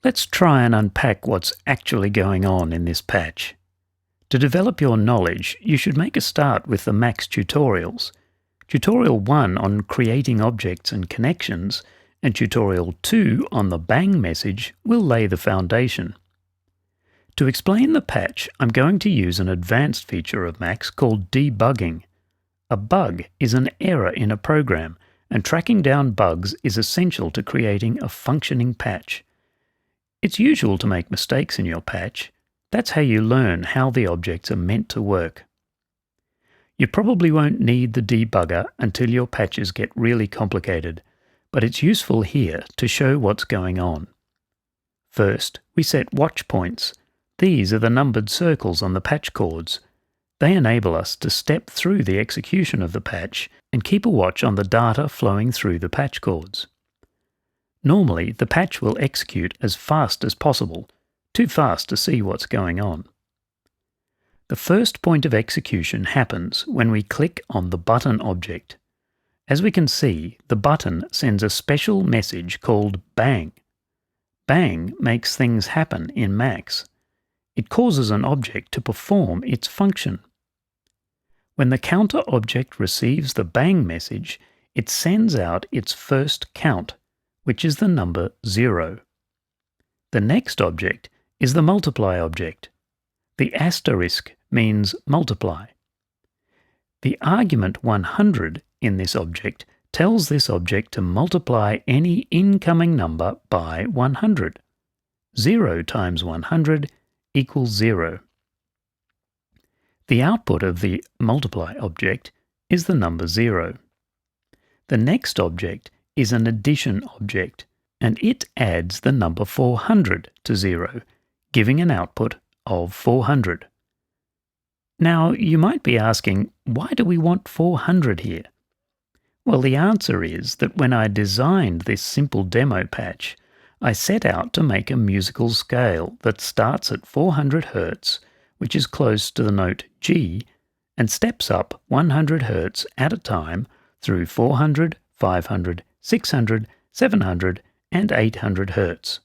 Let's try and unpack what's actually going on in this patch. To develop your knowledge, you should make a start with the Max tutorials. Tutorial 1 on creating objects and connections, and Tutorial 2 on the bang message will lay the foundation. To explain the patch, I'm going to use an advanced feature of Max called debugging. A bug is an error in a program, and tracking down bugs is essential to creating a functioning patch. It's usual to make mistakes in your patch. That's how you learn how the objects are meant to work. You probably won't need the debugger until your patches get really complicated, but it's useful here to show what's going on. First, we set watch points. These are the numbered circles on the patch cords. They enable us to step through the execution of the patch and keep a watch on the data flowing through the patch cords. Normally, the patch will execute as fast as possible, too fast to see what's going on. The first point of execution happens when we click on the button object. As we can see, the button sends a special message called bang. Bang makes things happen in Max. It causes an object to perform its function. When the counter object receives the bang message, it sends out its first count, which is the number 0. The next object is the multiply object. The asterisk means multiply. The argument 100 in this object tells this object to multiply any incoming number by 100. 0 times 100 equals 0. The output of the multiply object is the number 0. The next object is an addition object, and it adds the number 400 to 0, giving an output of 400. Now, you might be asking, why do we want 400 here? Well, the answer is that when I designed this simple demo patch, I set out to make a musical scale that starts at 400 Hz, which is close to the note G, and steps up 100 Hz at a time through 400, 500, 600, 700, and 800 Hz.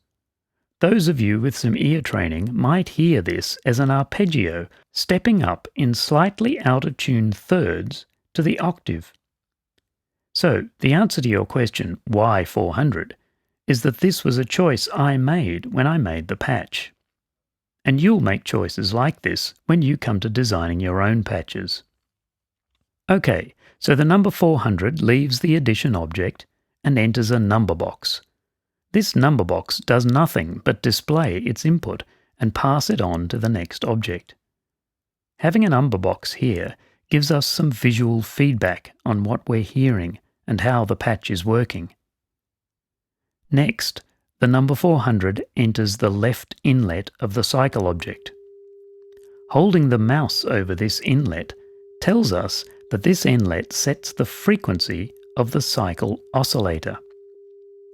Those of you with some ear training might hear this as an arpeggio stepping up in slightly out-of-tune thirds to the octave. So, the answer to your question, why 400, is that this was a choice I made when I made the patch. And you'll make choices like this when you come to designing your own patches. Okay, so the number 400 leaves the addition object and enters a number box. This number box does nothing but display its input and pass it on to the next object. Having a number box here gives us some visual feedback on what we're hearing and how the patch is working. Next, the number 400 enters the left inlet of the cycle object. Holding the mouse over this inlet tells us that this inlet sets the frequency of the cycle oscillator.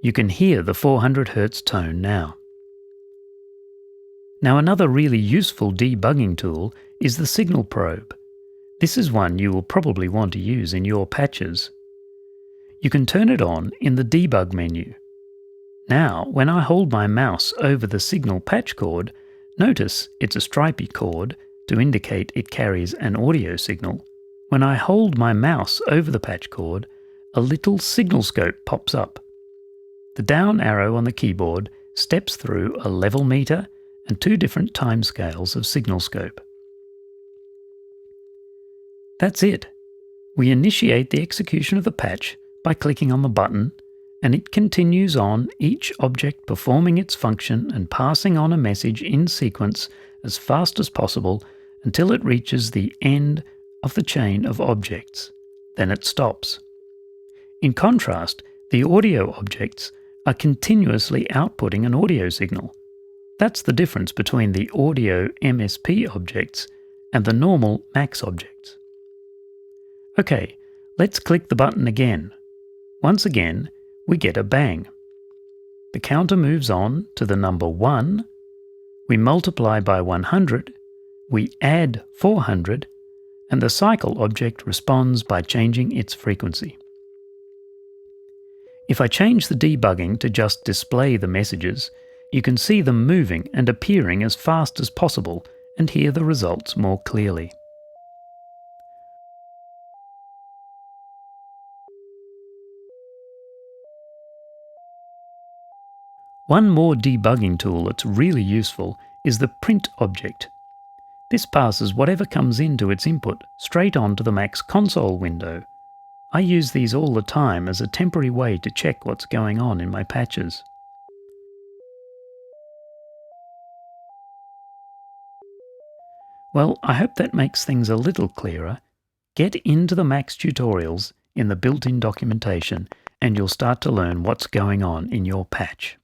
You can hear the 400 Hz tone now. Now, another really useful debugging tool is the signal probe. This is one you will probably want to use in your patches. You can turn it on in the debug menu. Now, when I hold my mouse over the signal patch cord, notice it's a stripy cord to indicate it carries an audio signal. When I hold my mouse over the patch cord, a little signal scope pops up. The down arrow on the keyboard steps through a level meter and 2 different timescales of signal scope. That's it. We initiate the execution of the patch by clicking on the button, and it continues on, each object performing its function and passing on a message in sequence as fast as possible until it reaches the end of the chain of objects. Then it stops. In contrast, the audio objects are continuously outputting an audio signal. That's the difference between the audio MSP objects and the normal Max objects. Okay, let's click the button again. Once again, we get a bang. The counter moves on to the number 1, we multiply by 100, we add 400, and the cycle object responds by changing its frequency. If I change the debugging to just display the messages, You can see them moving and appearing as fast as possible and hear the results more clearly. One more debugging tool that's really useful is the print object. This passes whatever comes into its input straight onto the Mac's console window. I use these all the time as a temporary way to check what's going on in my patches. Well, I hope that makes things a little clearer. Get into the Mac's tutorials in the built-in documentation and you'll start to learn what's going on in your patch.